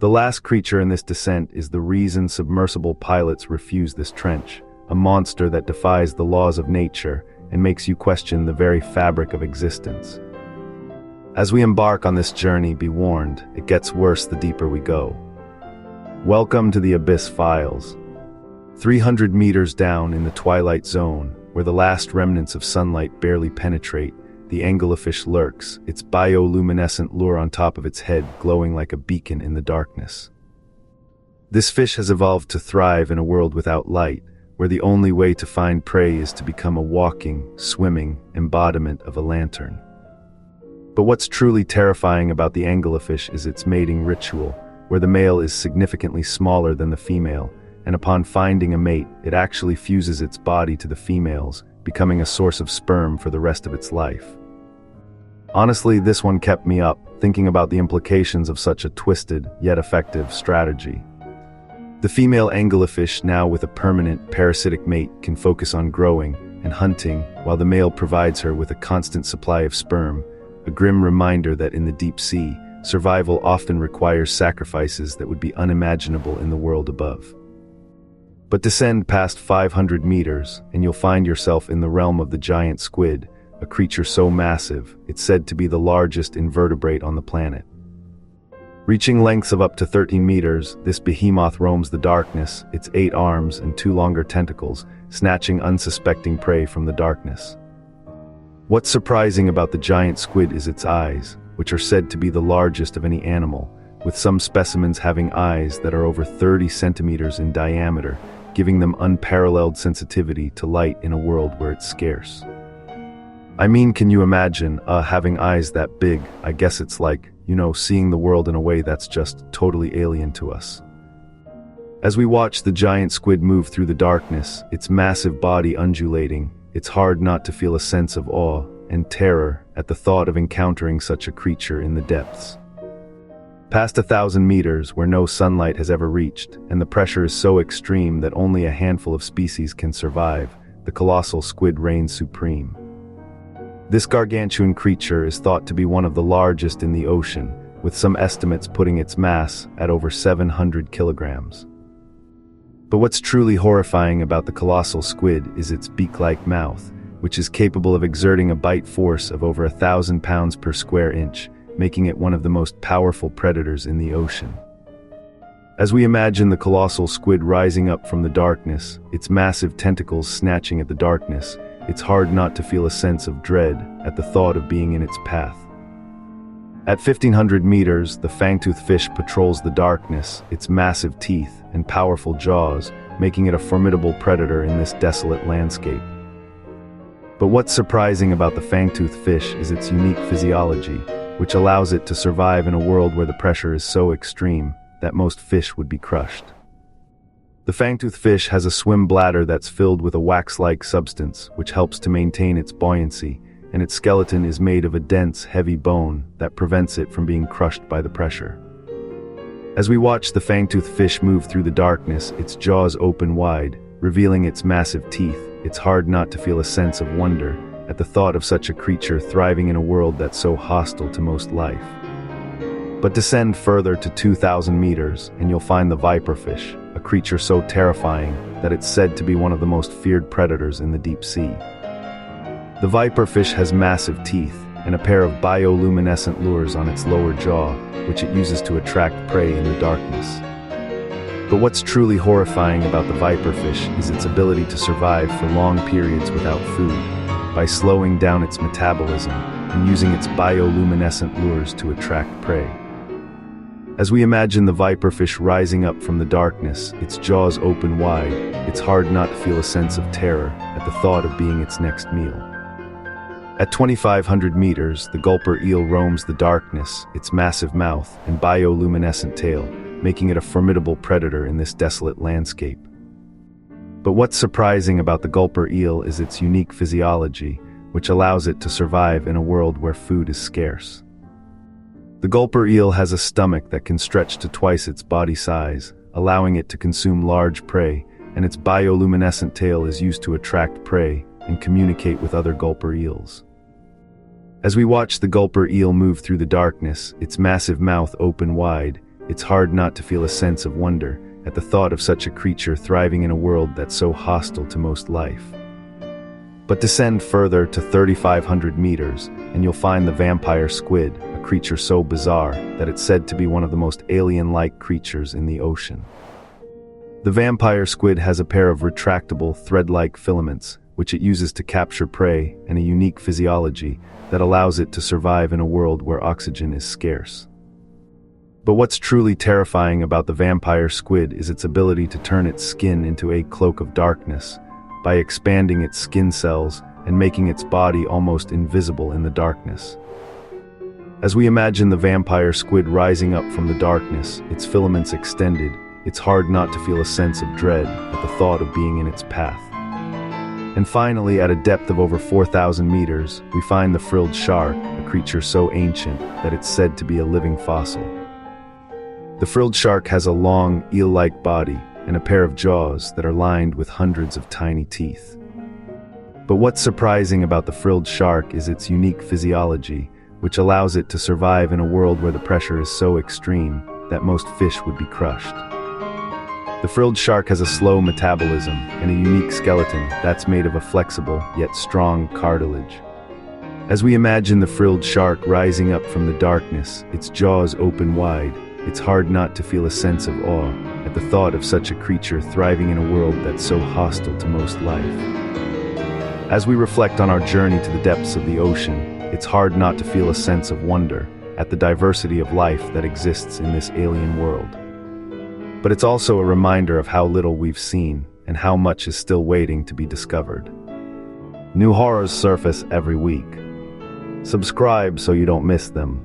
The last creature in this descent is the reason submersible pilots refuse this trench, a monster that defies the laws of nature and makes you question the very fabric of existence. As we embark on this journey, be warned, it gets worse the deeper we go. Welcome to the Abyss Files. 300 meters down in the twilight zone, where the last remnants of sunlight barely penetrate, the anglerfish lurks, its bioluminescent lure on top of its head glowing like a beacon in the darkness. This fish has evolved to thrive in a world without light, where the only way to find prey is to become a walking, swimming embodiment of a lantern. But what's truly terrifying about the anglerfish is its mating ritual, where the male is significantly smaller than the female, and upon finding a mate, it actually fuses its body to the female's, becoming a source of sperm for the rest of its life. Honestly, this one kept me up, thinking about the implications of such a twisted, yet effective strategy. The female anglerfish, now with a permanent, parasitic mate, can focus on growing and hunting, while the male provides her with a constant supply of sperm, a grim reminder that in the deep sea, survival often requires sacrifices that would be unimaginable in the world above. But descend past 500 meters, and you'll find yourself in the realm of the giant squid, a creature so massive, it's said to be the largest invertebrate on the planet. Reaching lengths of up to 13 meters, this behemoth roams the darkness, its 8 arms and 2 longer tentacles, snatching unsuspecting prey from the darkness. What's surprising about the giant squid is its eyes, which are said to be the largest of any animal, with some specimens having eyes that are over 30 centimeters in diameter, giving them unparalleled sensitivity to light in a world where it's scarce. I mean, can you imagine having eyes that big? I guess it's like, seeing the world in a way that's just totally alien to us. As we watch the giant squid move through the darkness, its massive body undulating, it's hard not to feel a sense of awe and terror at the thought of encountering such a creature in the depths. Past 1,000 meters, where no sunlight has ever reached, and the pressure is so extreme that only a handful of species can survive, the colossal squid reigns supreme. This gargantuan creature is thought to be one of the largest in the ocean, with some estimates putting its mass at over 700 kilograms. But what's truly horrifying about the colossal squid is its beak-like mouth, which is capable of exerting a bite force of over 1,000 pounds per square inch, making it one of the most powerful predators in the ocean. As we imagine the colossal squid rising up from the darkness, its massive tentacles snatching at the darkness, it's hard not to feel a sense of dread at the thought of being in its path. At 1,500 meters, the fangtooth fish patrols the darkness, its massive teeth and powerful jaws, making it a formidable predator in this desolate landscape. But what's surprising about the fangtooth fish is its unique physiology, which allows it to survive in a world where the pressure is so extreme that most fish would be crushed. The fangtooth fish has a swim bladder that's filled with a wax-like substance, which helps to maintain its buoyancy, and its skeleton is made of a dense, heavy bone that prevents it from being crushed by the pressure. As we watch the fangtooth fish move through the darkness, its jaws open wide, revealing its massive teeth, it's hard not to feel a sense of wonder at the thought of such a creature thriving in a world that's so hostile to most life. But descend further to 2,000 meters, and you'll find the viperfish, a creature so terrifying that it's said to be one of the most feared predators in the deep sea. The viperfish has massive teeth and a pair of bioluminescent lures on its lower jaw, which it uses to attract prey in the darkness. But what's truly horrifying about the viperfish is its ability to survive for long periods without food, by slowing down its metabolism and using its bioluminescent lures to attract prey. As we imagine the viperfish rising up from the darkness, its jaws open wide, it's hard not to feel a sense of terror at the thought of being its next meal. At 2,500 meters, the gulper eel roams the darkness, its massive mouth and bioluminescent tail, making it a formidable predator in this desolate landscape. But what's surprising about the gulper eel is its unique physiology, which allows it to survive in a world where food is scarce. The gulper eel has a stomach that can stretch to twice its body size, allowing it to consume large prey, and its bioluminescent tail is used to attract prey and communicate with other gulper eels. As we watch the gulper eel move through the darkness, its massive mouth open wide, it's hard not to feel a sense of wonder at the thought of such a creature thriving in a world that's so hostile to most life. But descend further to 3,500 meters, and you'll find the vampire squid, a creature so bizarre that it's said to be one of the most alien-like creatures in the ocean. The vampire squid has a pair of retractable, thread-like filaments, which it uses to capture prey, and a unique physiology that allows it to survive in a world where oxygen is scarce. But what's truly terrifying about the vampire squid is its ability to turn its skin into a cloak of darkness, by expanding its skin cells and making its body almost invisible in the darkness. As we imagine the vampire squid rising up from the darkness, its filaments extended, it's hard not to feel a sense of dread at the thought of being in its path. And finally, at a depth of over 4,000 meters, we find the frilled shark, a creature so ancient that it's said to be a living fossil. The frilled shark has a long, eel-like body and a pair of jaws that are lined with hundreds of tiny teeth. But what's surprising about the frilled shark is its unique physiology, which allows it to survive in a world where the pressure is so extreme that most fish would be crushed. The frilled shark has a slow metabolism and a unique skeleton that's made of a flexible yet strong cartilage. As we imagine the frilled shark rising up from the darkness, its jaws open wide, it's hard not to feel a sense of awe at the thought of such a creature thriving in a world that's so hostile to most life. As we reflect on our journey to the depths of the ocean, it's hard not to feel a sense of wonder at the diversity of life that exists in this alien world. But it's also a reminder of how little we've seen and how much is still waiting to be discovered. New horrors surface every week. Subscribe so you don't miss them.